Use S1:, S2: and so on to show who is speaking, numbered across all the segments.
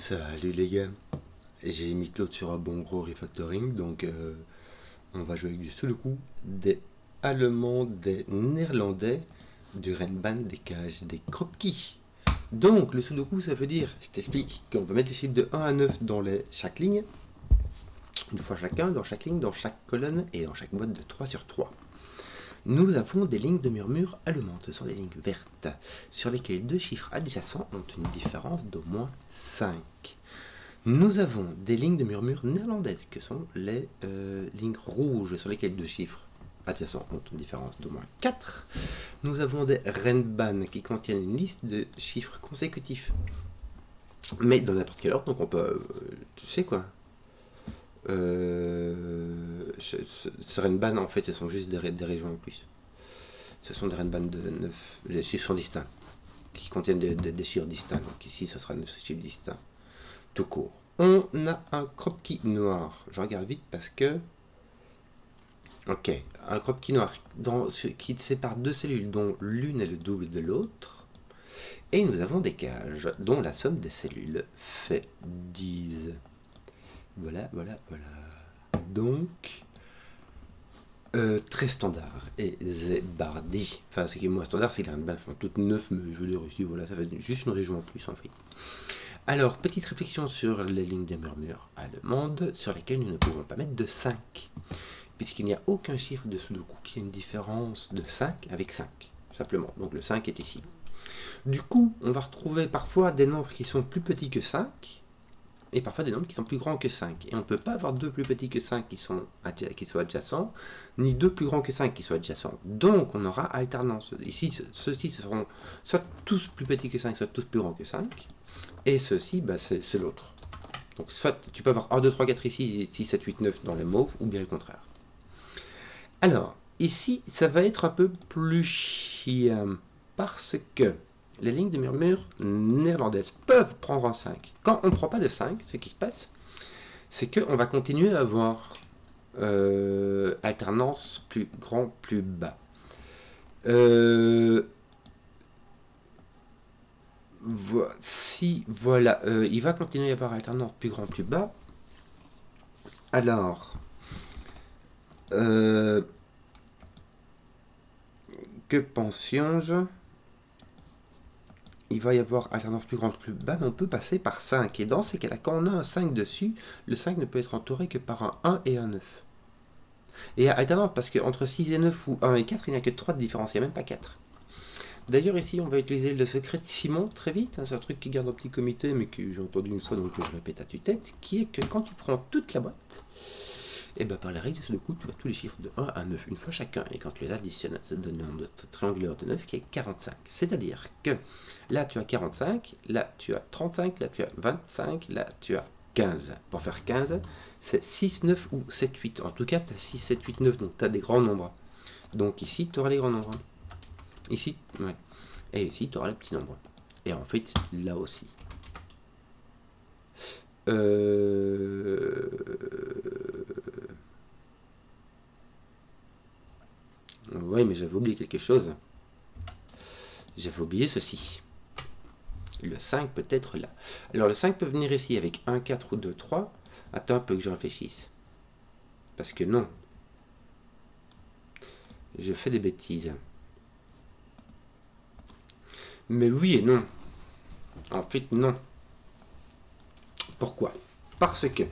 S1: Salut les gars, j'ai mis Claude sur un bon gros refactoring, donc on va jouer avec du Sudoku, des Allemands, des Néerlandais, du Renban, des cages, des croquis. Donc le Sudoku ça veut dire, je t'explique, qu'on peut mettre les chiffres de 1 à 9 dans chaque ligne, une fois chacun, dans chaque ligne, dans chaque colonne et dans chaque mode de 3 sur 3. Nous avons des lignes de murmure allemandes, ce sont les lignes vertes, sur lesquelles deux chiffres adjacents ont une différence d'au moins 5. Nous avons des lignes de murmure néerlandaises, que sont les lignes rouges, sur lesquelles deux chiffres adjacents ont une différence d'au moins 4. Nous avons des renban qui contiennent une liste de chiffres consécutifs, mais dans n'importe quel ordre, donc on peut, tu sais quoi, ce renban en fait ce sont juste des régions en plus. Ce sont des renban de 9, les chiffres sont distincts, qui contiennent des chiffres distincts, donc ici ce sera 9 chiffres distincts, tout court. On a un croquis noir, je regarde vite parce que... Ok, un croquis noir qui sépare deux cellules dont l'une est le double de l'autre, et nous avons des cages dont la somme des cellules fait 10. Voilà. Donc, très standard et zébardi. Enfin, ce qui est moins standard, c'est que les renban sont toutes 9, mais je veux dire ici, voilà, ça fait juste une région en plus en fait. Alors, petite réflexion sur les lignes de murmure allemandes, sur lesquelles nous ne pouvons pas mettre de 5, puisqu'il n'y a aucun chiffre de Sudoku qui a une différence de 5 avec 5, simplement. Donc le 5 est ici. Du coup, on va retrouver parfois des nombres qui sont plus petits que 5, et parfois des nombres qui sont plus grands que 5. Et on ne peut pas avoir deux plus petits que 5 qui soient adjacents, ni deux plus grands que 5 qui soient adjacents. Donc on aura alternance. Ici, ceux-ci seront soit tous plus petits que 5, soit tous plus grands que 5. Et ceci, bah, c'est l'autre. Donc soit tu peux avoir 1, 2, 3, 4 ici, 6, 7, 8, 9 dans les mauves, ou bien le contraire. Alors, ici, ça va être un peu plus chiant, parce que les lignes de murmure néerlandaises peuvent prendre un 5. Quand on ne prend pas de 5, ce qui se passe, c'est qu'on va continuer à avoir alternance plus grand, plus bas. Si, voilà, il va continuer à y avoir alternance plus grand, plus bas. Alors, que pensions-je? Il va y avoir alternance plus grande, plus bas, mais on peut passer par 5. Et dans ces cas-là, quand on a un 5 dessus, le 5 ne peut être entouré que par un 1 et un 9. Et alternance, parce qu'entre 6 et 9 ou 1 et 4, il n'y a que 3 de différence, il n'y a même pas 4. D'ailleurs, ici, on va utiliser le secret de Simon très vite. C'est un truc qui garde un petit comité, mais que j'ai entendu une fois, donc que je répète à tue-tête, qui est que quand tu prends toute la boîte, et ben par la règle de Sudoku, tu as tous les chiffres de 1 à 9, une fois chacun, et quand tu les additionnes, ça donne un nombre triangulaire de 9 qui est 45. C'est-à-dire que là tu as 45, là tu as 35, là tu as 25, là tu as 15. Pour faire 15, c'est 6, 9 ou 7, 8. En tout cas, tu as 6, 7, 8, 9, donc tu as des grands nombres. Donc ici, tu auras les grands nombres. Ici, ouais. Et ici, tu auras les petits nombres. Et en fait, là aussi. Oui, mais j'avais oublié quelque chose. J'avais oublié ceci. Le 5 peut être là. Alors le 5 peut venir ici avec 1, 4 ou 2, 3. Attends un peu que je réfléchisse. Parce que non. Je fais des bêtises. Mais oui et non. En fait, non. Pourquoi? Parce que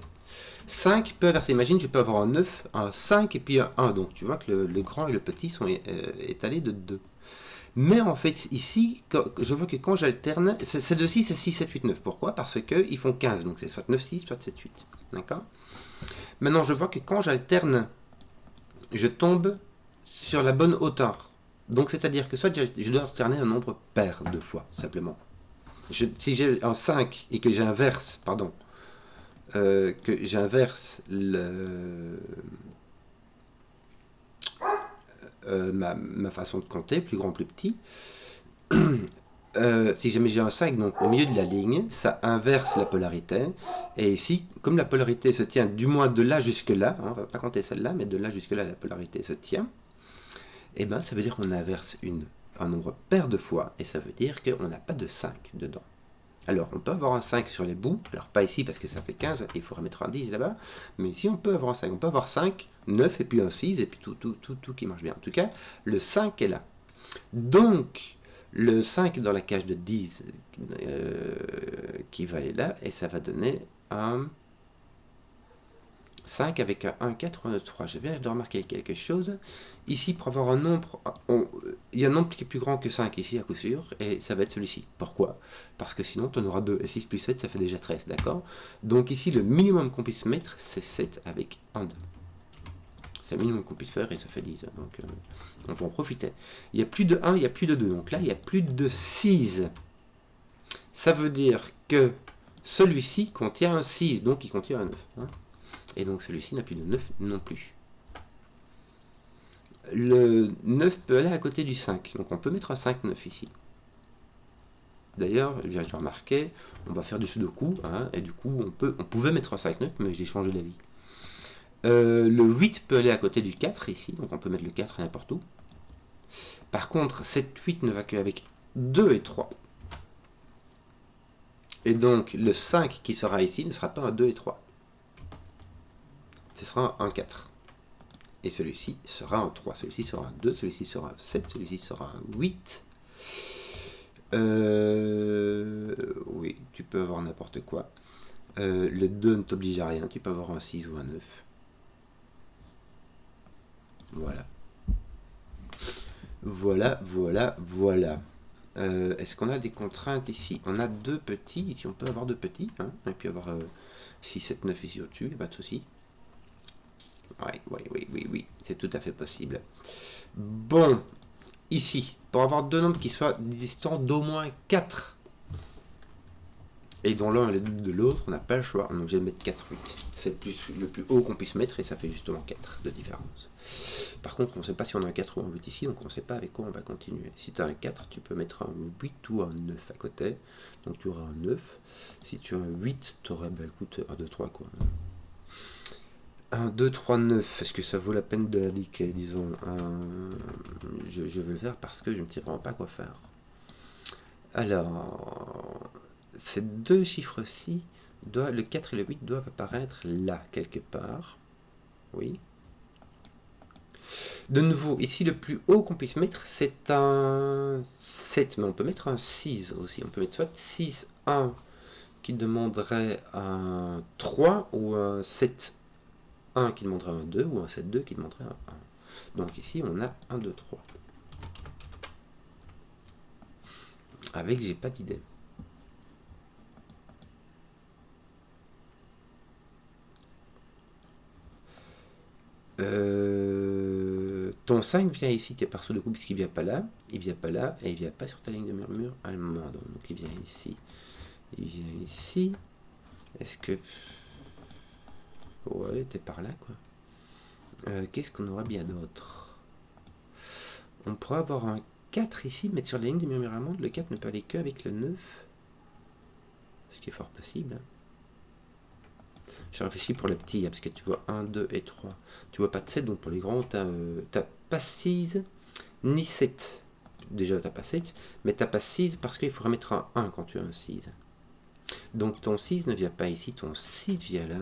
S1: 5 peut inverser. Imagine, je peux avoir un 9, un 5 et puis un 1. Donc tu vois que le grand et le petit sont étalés de 2. Mais en fait, ici, je vois que quand j'alterne, c'est de 6 à 6, 7, 8, 9. Pourquoi? Parce qu'ils font 15. Donc c'est soit 9, 6, soit 7, 8. D'accord? Maintenant, je vois que quand j'alterne, je tombe sur la bonne hauteur. Donc c'est-à-dire que soit je dois alterner un nombre pair de fois, simplement. Si j'ai un 5 et que j'inverse, ma façon de compter, plus grand, plus petit, si jamais j'ai un 5 donc au milieu de la ligne, ça inverse la polarité. Et ici, comme la polarité se tient du moins de là jusque là, on ne va pas compter celle-là, mais de là jusque là, la polarité se tient, et ben ça veut dire qu'on inverse un nombre pair de fois, et ça veut dire qu'on n'a pas de 5 dedans. Alors, on peut avoir un 5 sur les bouts, alors pas ici parce que ça fait 15, il faudra mettre un 10 là-bas, mais ici on peut avoir un 5, on peut avoir 5, 9 et puis un 6 et puis tout qui marche bien. En tout cas, le 5 est là. Donc, le 5 dans la cage de 10 qui va aller là, et ça va donner un 5 avec un 1, 4 ou un 3. Je viens de remarquer quelque chose. Ici, pour avoir un nombre, il y a un nombre qui est plus grand que 5 ici, à coup sûr, et ça va être celui-ci. Pourquoi? Parce que sinon, tu en auras 2, et 6 plus 7, ça fait déjà 13, d'accord? Donc ici, le minimum qu'on puisse mettre, c'est 7 avec un 2. C'est le minimum qu'on puisse faire, et ça fait 10. Donc, on va en profiter. Il n'y a plus de 1, il n'y a plus de 2. Donc là, il n'y a plus de 6. Ça veut dire que celui-ci contient un 6, donc il contient un 9. Hein. Et donc celui-ci n'a plus de 9 non plus. Le 9 peut aller à côté du 5. Donc on peut mettre un 5, 9 ici. D'ailleurs, j'ai remarqué, on va faire du sudoku, hein, et du coup on pouvait mettre un 5, 9, mais j'ai changé d'avis. Le 8 peut aller à côté du 4 ici, donc on peut mettre le 4 n'importe où. Par contre, 7, 8 ne va qu'avec 2 et 3. Et donc le 5 qui sera ici ne sera pas un 2 et 3. Ce sera un 4. Et celui-ci sera un 3, celui-ci sera un 2, celui-ci sera un 7, celui-ci sera un 8. Oui, tu peux avoir n'importe quoi. Le 2 ne t'oblige à rien, tu peux avoir un 6 ou un 9. Voilà. Voilà. Est-ce qu'on a des contraintes ici? On a 2 petits, ici on peut avoir 2 petits, hein, et puis avoir 6, 7, 9 ici au-dessus, pas de souci. Oui, c'est tout à fait possible. Bon, ici, pour avoir deux nombres qui soient distants d'au moins 4, et dont l'un est de l'autre, on n'a pas le choix, on est obligé de mettre 4, 8. C'est le plus haut qu'on puisse mettre, et ça fait justement 4 de différence. Par contre, on ne sait pas si on a un 4 ou un 8 ici, donc on ne sait pas avec quoi on va continuer. Si tu as un 4, tu peux mettre un 8 ou un 9 à côté, donc tu auras un 9. Si tu as un 8, tu aurais, écoute, 1, 2, 3 quoi. 1, 2, 3, 9. Est-ce que ça vaut la peine de l'indiquer? Disons, je vais le faire parce que je ne sais vraiment pas quoi faire. Alors, ces deux chiffres-ci, le 4 et le 8 doivent apparaître là, quelque part. Oui. De nouveau, ici, le plus haut qu'on puisse mettre, c'est un 7, mais on peut mettre un 6 aussi. On peut mettre soit 6, 1 qui demanderait un 3 ou un 7, 1 qui demanderait un 2 ou un 7, 2 qui demanderait un 1. Donc ici, on a 1, 2, 3. Avec, j'ai pas d'idée. Ton 5 vient ici, tu es par Sudoku puisqu'il vient pas là, il vient pas là, et il vient pas sur ta ligne de murmure allemande. Donc il vient ici. Il vient ici. Est-ce que... Ouais, t'es par là, quoi. Qu'est-ce qu'on aura bien d'autre? On pourrait avoir un 4 ici, mais sur la ligne de murmure allemande, le 4 ne peut aller qu'avec le 9. Ce qui est fort possible. Je réfléchis pour le petit, parce que tu vois 1, 2 et 3. Tu vois pas de 7, donc pour les grands, tu n'as pas 6 ni 7. Déjà, tu n'as pas 7, mais tu n'as pas 6 parce qu'il faudra mettre un 1 quand tu as un 6. Donc ton 6 ne vient pas ici, ton 6 vient là.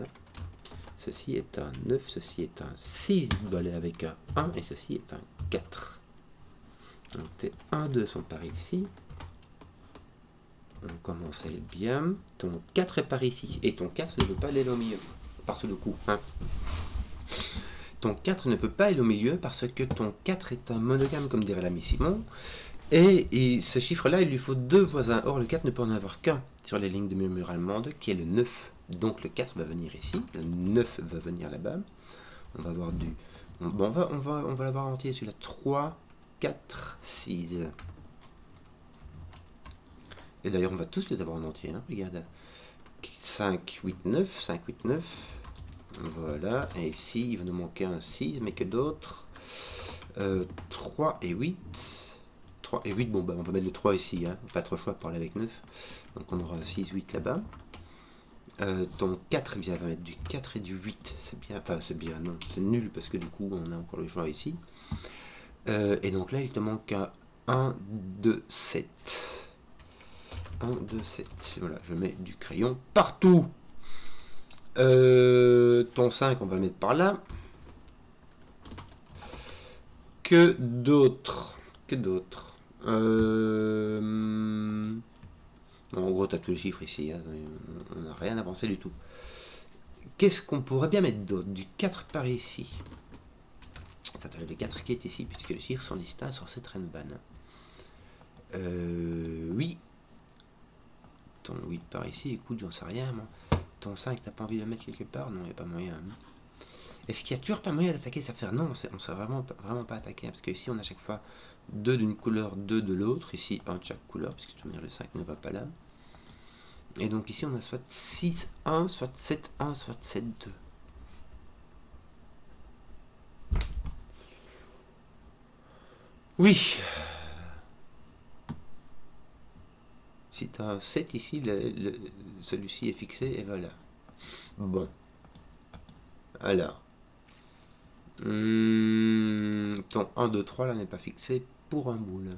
S1: Ceci est un 9, ceci est un 6, il doit aller avec un 1, et ceci est un 4. Donc tes 1, 2 sont par ici. On commence à être bien. Ton 4 est par ici. Et ton 4 ne peut pas aller au milieu. Parce le coup. Hein. Ton 4 ne peut pas aller au milieu parce que ton 4 est un monogame, comme dirait l'ami Simon. Et ce chiffre-là, il lui faut deux voisins. Or, le 4 ne peut en avoir qu'un sur les lignes de murmure allemande, qui est le 9. Donc le 4 va venir ici. Le 9 va venir là-bas. On va avoir du... Bon, on va l'avoir entier sur la 3, 4, 6. Et d'ailleurs, on va tous les avoir en entier. Hein. Regarde. 5, 8, 9. 5, 8, 9. Voilà. Et ici, il va nous manquer un 6, mais que d'autres. 3 et 8. 3 et 8, bon, on va mettre le 3 ici. Hein. Pas trop choix de parler avec 9. Donc, on aura un 6, 8 là-bas. Ton 4, bien, va mettre du 4 et du 8. C'est bien. Enfin, c'est bien, non. C'est nul parce que du coup, on a encore le choix ici. Et donc là, il te manque un 1, 2, 7. 1, 2, 7. Voilà, je mets du crayon partout. Ton 5, on va le mettre par là. Que d'autres? En gros, tu as tous les chiffres ici. Hein, on n'a rien avancé du tout. Qu'est-ce qu'on pourrait bien mettre d'autre? Du 4 par ici. Ça doit le 4 qui est ici, puisque les chiffres sont distincts sur cette Renban. Oui. Ton 8 par ici, écoute, j'en sais rien, moi. Ton 5, t'as pas envie de le mettre quelque part? Non, il n'y a pas moyen. Hein. Est-ce qu'il y a toujours pas moyen d'attaquer cette affaire? Non, on ne sait vraiment pas attaquer. Hein, parce que ici, on a à chaque fois 2 d'une couleur, 2 de l'autre. Ici, 1 de chaque couleur, puisque tu veux dire le 5 ne va pas là. Et donc ici, on a soit 6, 1, soit 7, 1, soit 7, 2. Oui. Si tu as un 7 ici, celui-ci est fixé et voilà. Bon. Alors. Ton 1, 2, 3 là n'est pas fixé pour un boule.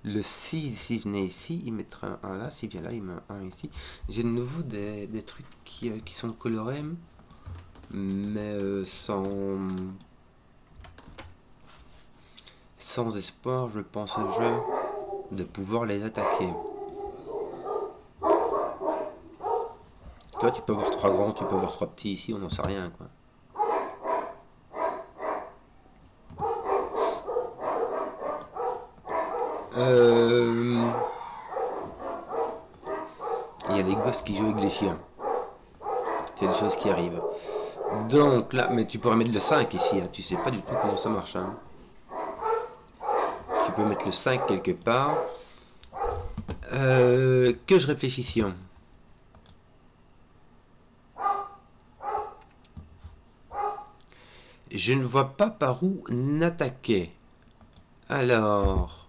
S1: Le 6, s'il venait ici, il mettrait un 1 là. S'il vient là, il met un 1 ici. J'ai de nouveau des trucs qui sont colorés, mais sans espoir, je pense au jeu, de pouvoir les attaquer. Toi, tu peux avoir 3 grands, tu peux avoir 3 petits ici, on n'en sait rien, quoi. Il y a les gosses qui jouent avec les chiens. C'est des choses qui arrivent. Donc là, mais tu pourrais mettre le 5 ici, hein. Tu sais pas du tout comment ça marche. Hein. Tu peux mettre le 5 quelque part. Que je réfléchisse. Je ne vois pas par où n'attaquer. Alors...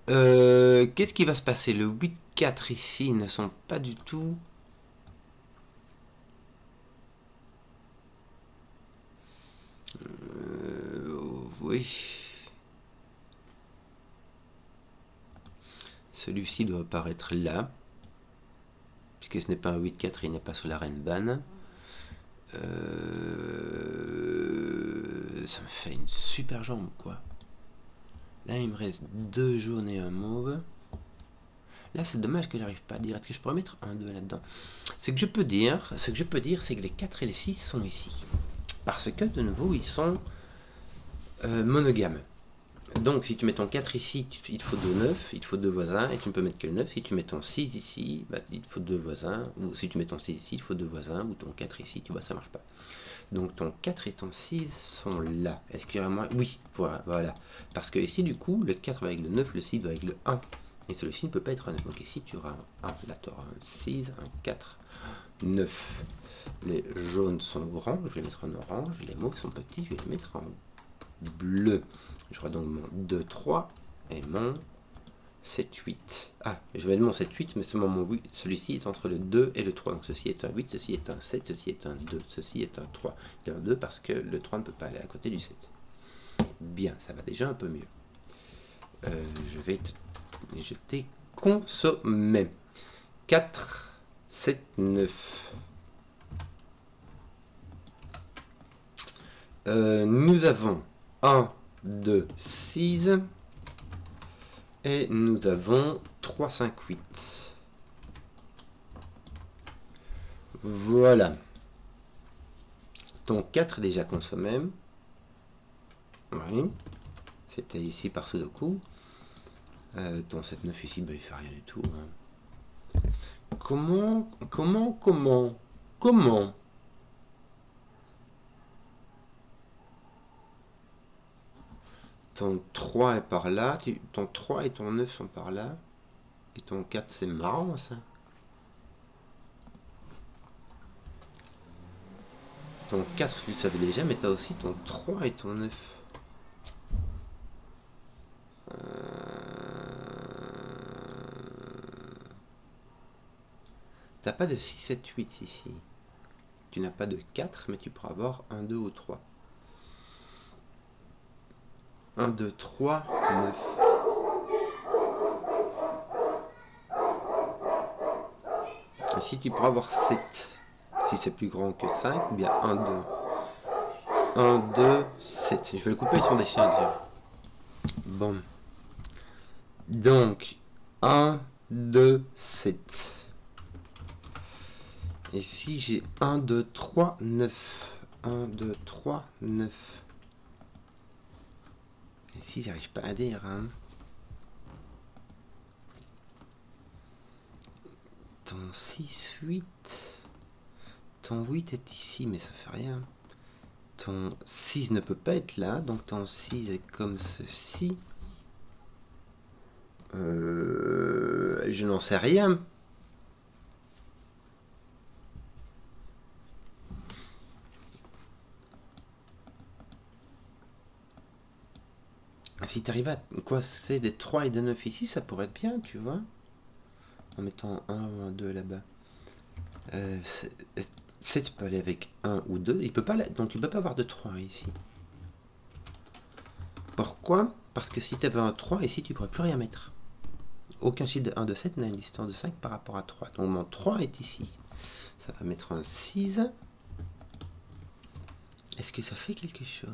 S1: qu'est-ce qui va se passer? Le 8-4 ici, ils ne sont pas du tout... oui. Celui-ci doit apparaître là. Puisque ce n'est pas un 8-4, il n'est pas sur la Renban. Ça me fait une super jambe, quoi. Là, il me reste 2 jaunes et un mauve. Là, c'est dommage que j'arrive pas à dire. Est-ce que je pourrais mettre un 2 là-dedans? Ce que je peux dire, c'est que les 4 et les 6 sont ici. Parce que, de nouveau, ils sont monogames. Donc, si tu mets ton 4 ici, il te faut 2 9, il te faut 2 voisins, et tu ne peux mettre que le 9. Si tu mets ton 6 ici, bah, il te faut 2 voisins. Ou si tu mets ton 6 ici, il te faut 2 voisins. Ou ton 4 ici, tu vois, ça marche pas. Donc, ton 4 et ton 6 sont là. Est-ce qu'il y a moins? Oui, voilà. Parce que ici, du coup, le 4 va avec le 9, le 6 va avec le 1. Et celui-ci ne peut pas être un 9. Donc ici, tu auras un 1. Là, tu auras un 6, un 4, 9. Les jaunes sont grands, je vais les mettre en orange. Les mauves sont petits, je vais les mettre en bleu. J'aurai donc mon 2, 3 et mon 7, 8. Ah, je vais mettre mon 7, 8, mais seulement mon 8. Celui-ci est entre le 2 et le 3. Donc ceci est un 8, ceci est un 7, ceci est un 2, ceci est un 3. Il y a un 2 parce que le 3 ne peut pas aller à côté du 7. Bien, ça va déjà un peu mieux. Je vais jeter consommer. 4, 7, 9. Nous avons 1, 2, 6. Et nous avons 3, 5, 8. Voilà. Ton 4 est déjà consommé. Oui. C'était ici par Sudoku. Ton 7, 9 ici, bah, il fait rien du tout. Hein. Comment Ton 3 est par là, ton 3 et ton 9 sont par là, et ton 4 c'est marrant ça. Ton 4 tu le savais déjà, mais tu as aussi ton 3 et ton 9. T'as pas de 6, 7, 8 ici. tu n'as pas de 4, mais tu pourras avoir 1, 2 ou 3. 1, 2, 3, 9. Ici, tu pourras avoir 7. Si c'est plus grand que 5, ou bien 1, 2. 1, 2, 7. Je vais le couper sur des chiens. Bon. Donc, 1, 2, 7. Et si j'ai 1, 2, 3, 9. 1, 2, 3, 9. Et si j'arrive pas à dire, hein. Ton 6, 8. Ton 8 est ici, mais ça fait rien. Ton 6 ne peut pas être là, donc ton 6 est comme ceci. Je n'en sais rien. Si tu arrives à coincer des 3 et des 9 ici, ça pourrait être bien, tu vois. En mettant 1 ou un 2 là-bas. 7 peut aller avec 1 ou 2. Il peut pas, donc tu ne peux pas avoir de 3 ici. Pourquoi? Parce que si tu avais un 3 ici, tu ne pourrais plus rien mettre. Aucun chiffre de 1 de 7 n'a une distance de 5 par rapport à 3. Donc mon 3 est ici. Ça va mettre un 6. Est-ce que ça fait quelque chose?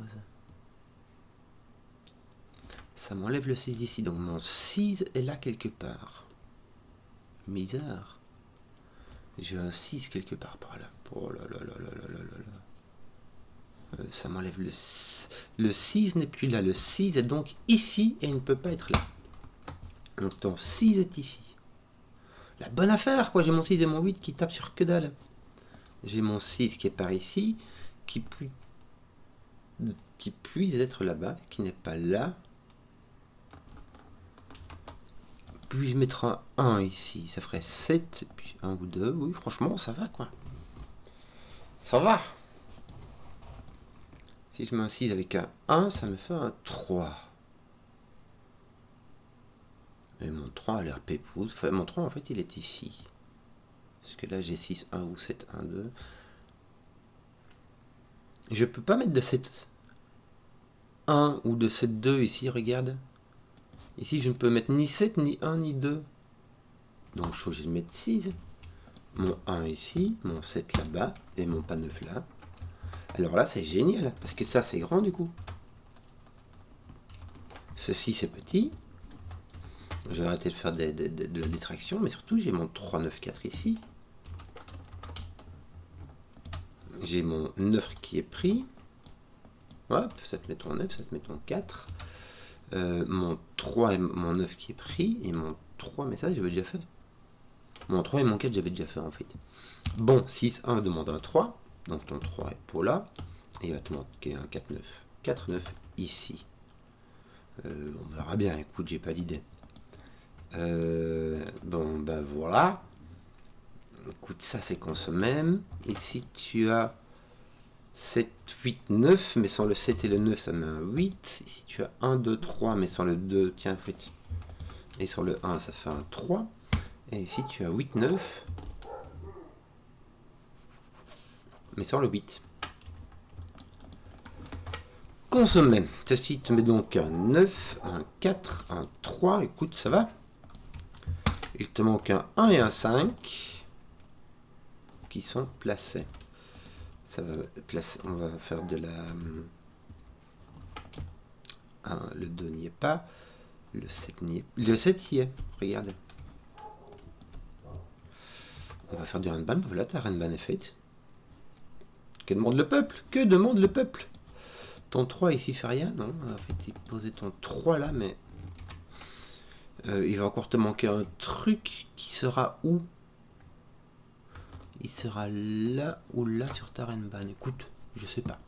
S1: Ça m'enlève le 6 d'ici. Donc mon 6 est là quelque part. Misère. J'ai un 6 quelque part par là. Oh là là là là là là là. Ça m'enlève le 6 n'est plus là. Le 6 est donc ici et il ne peut pas être là. Donc ton 6 est ici. La bonne affaire, quoi. J'ai mon 6 et mon 8 qui tapent sur que dalle. J'ai mon 6 qui est par ici, qui puisse être là-bas, qui n'est pas là. Puis-je mettre un 1 ici? Ça ferait 7, puis 1 ou 2. Oui, franchement, ça va, quoi. Ça va. Si je mets un 6 avec un 1, ça me fait un 3. Et mon 3 a l'air pépouze. Enfin, mon 3, en fait, il est ici. Parce que là, j'ai 6, 1 ou 7, 1, 2. Je peux pas mettre de 7, 1 ou de 7, 2 ici, regarde. Ici, je ne peux mettre ni 7, ni 1, ni 2. Donc, je suis obligé de mettre 6. Mon 1 ici, mon 7 là-bas, et mon pas 9 là. Alors là, c'est génial, parce que ça, c'est grand du coup. Ceci, c'est petit. Je vais arrêter de faire de la détraction, mais surtout, j'ai mon 3, 9, 4 ici. J'ai mon 9 qui est pris. Hop, ça te met ton 9, ça te met ton 4. Mon 3 et mon 9 qui est pris. Et mon 3, mais ça, j'avais déjà fait. Mon 3 et mon 4, j'avais déjà fait en fait. Bon, 6, 1 demande un 3. Donc ton 3 est pour là. Et il va te manquer un 4, 9. 4, 9 ici. On verra bien, écoute, j'ai pas d'idée. Bon, ben voilà. Écoute, ça c'est qu'on se même. Ici tu as 7, 8, 9, mais sans le 7 et le 9, ça met un 8. Ici tu as 1, 2, 3, mais sans le 2, tiens, en fait. Et sur le 1, ça fait un 3. Et ici tu as 8, 9. Mais sans le 8. Consommé. Ceci te met donc un 9, un 4, un 3. Écoute, ça va. Il te manque un 1 et un 5 qui sont placés. Ça va placer. On va faire de la. Le 2 n'y est pas. Le 7 n'y est pas. Le 7 y est. Regardez. On va faire du handball. Voilà, ta handball est faite. Que demande le peuple? Que demande le peuple? Ton 3 ici fait rien, non? En fait, il posait ton 3 là, mais il va encore te manquer un truc qui sera où? Il sera là ou là sur ta Renban. Écoute, je sais pas.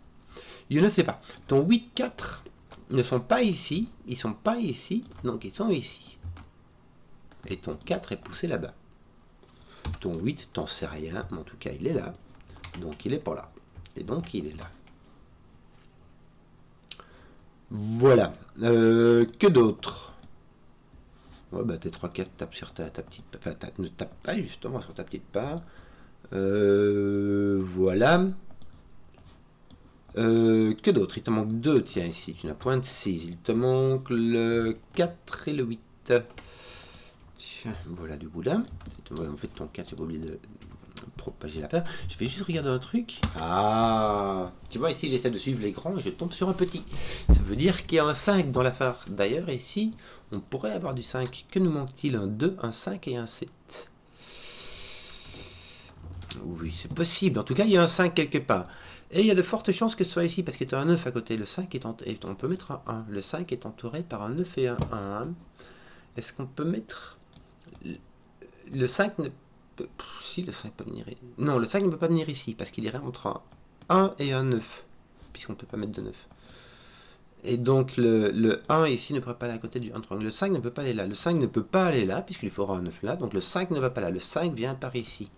S1: Je ne sais pas. Ton 8, 4 ne sont pas ici. Ils sont pas ici, donc ils sont ici. Et ton 4 est poussé là-bas. Ton 8, t'en sais rien, mais en tout cas, il est là. Donc il est pas là. Et donc il est là. Voilà. Que d'autre? Ouais, bah tes 3, 4 tapent sur ta petite... Enfin, ne tape pas justement sur ta petite part. Voilà. Que d'autre? Il te manque 2, tiens, ici, tu n'as point de 6. Il te manque le 4 et le 8. Tiens, voilà du boudin. En fait, ton 4, j'ai pas oublié de propager l'affaire. Je vais juste regarder un truc. Ah, tu vois, ici, j'essaie de suivre les grands et je tombe sur un petit. Ça veut dire qu'il y a un 5 dans l'affaire. D'ailleurs, ici, on pourrait avoir du 5. Que nous manque-t-il? Un 2, un 5 et un 7. Oui, c'est possible. En tout cas, il y a un 5 quelque part. Et il y a de fortes chances que ce soit ici, parce que tu as un 9 à côté. Le 5 est entouré, on peut mettre un 1. Le 5 est entouré par un 9 et un 1. Est-ce qu'on peut mettre... Le 5 ne peut... Si, le 5 peut venir... Non, le 5 ne peut pas venir ici, parce qu'il irait entre un 1 et un 9, puisqu'on ne peut pas mettre de 9. Et donc, le 1 ici ne pourrait pas aller à côté du 1. Le 5 ne peut pas aller là. Le 5 ne peut pas aller là, puisqu'il faudra un 9 là. Donc, le 5 ne va pas là. Le 5 vient par ici.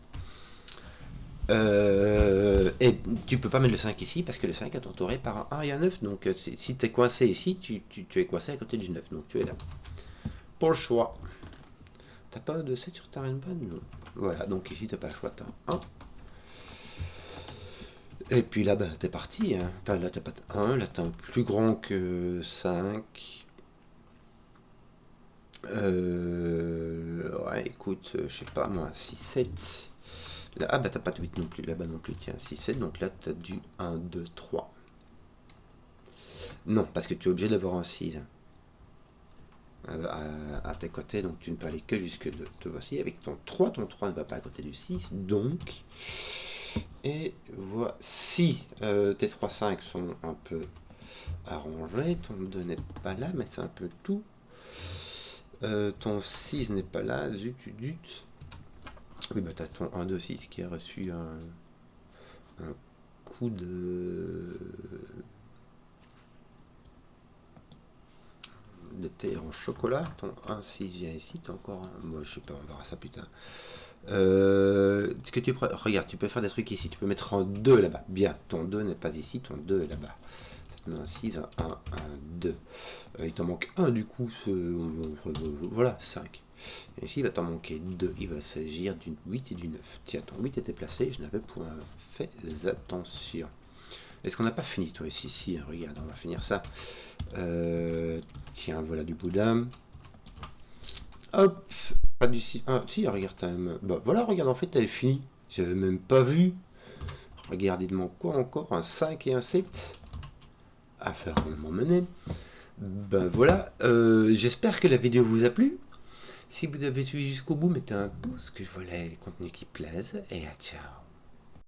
S1: Et tu peux pas mettre le 5 ici parce que le 5 est entouré par un 1 et un 9. Donc si tu es coincé ici, tu es coincé à côté du 9. Donc tu es là. Pour le choix. T'as pas de 7 sur ta rainbow? Non. Voilà, donc ici t'as pas le choix, t'as 1. Et puis là, bah, t'es parti. Hein. Enfin là t'as pas 1, là t'as un plus grand que 5. Ouais, écoute, je sais pas moi, 6, 7. Là, ah bah t'as pas de 8 non plus, là-bas non plus, tiens, 6, 7, donc là t'as du 1, 2, 3. Non, parce que tu es obligé d'avoir un 6 à tes côtés, donc tu ne peux aller que jusque 2. Te voici avec ton 3 ne va pas à côté du 6, donc... Et voici, tes 3, 5 sont un peu arrangés, ton 2 n'est pas là, mais c'est un peu tout. Ton 6 n'est pas là, zut. Oui, bah t'as ton 1, 2, 6 qui a reçu un coup de thé en chocolat. Ton 1, 6 vient ici, t'as encore un... Moi, je sais pas, on verra ça plus tard. Ce que tu regarde, tu peux faire des trucs ici. Tu peux mettre un 2 là-bas. Bien, ton 2 n'est pas ici, ton 2 est là-bas. Un 6, un 1, un 2. Il t'en manque un du coup. Voilà, 5. Et ici, il va t'en manquer 2. Il va s'agir du 8 et du 9. Tiens, ton 8 était placé, je n'avais point fait attention. Est-ce qu'on n'a pas fini, toi, ici? Si, regarde, on va finir ça. Tiens, voilà du boudin. Hop, pas du 6. Ah, si, regarde, t'as même... Bah voilà, regarde, en fait, t'avais fini. J'avais même pas vu. Regarde, il te manque quoi encore? Un 5 et un 7 à faire mener. Ben voilà, j'espère que la vidéo vous a plu. Si vous avez suivi jusqu'au bout, mettez un pouce, que je vois les contenus qui plaisent. Et à ciao.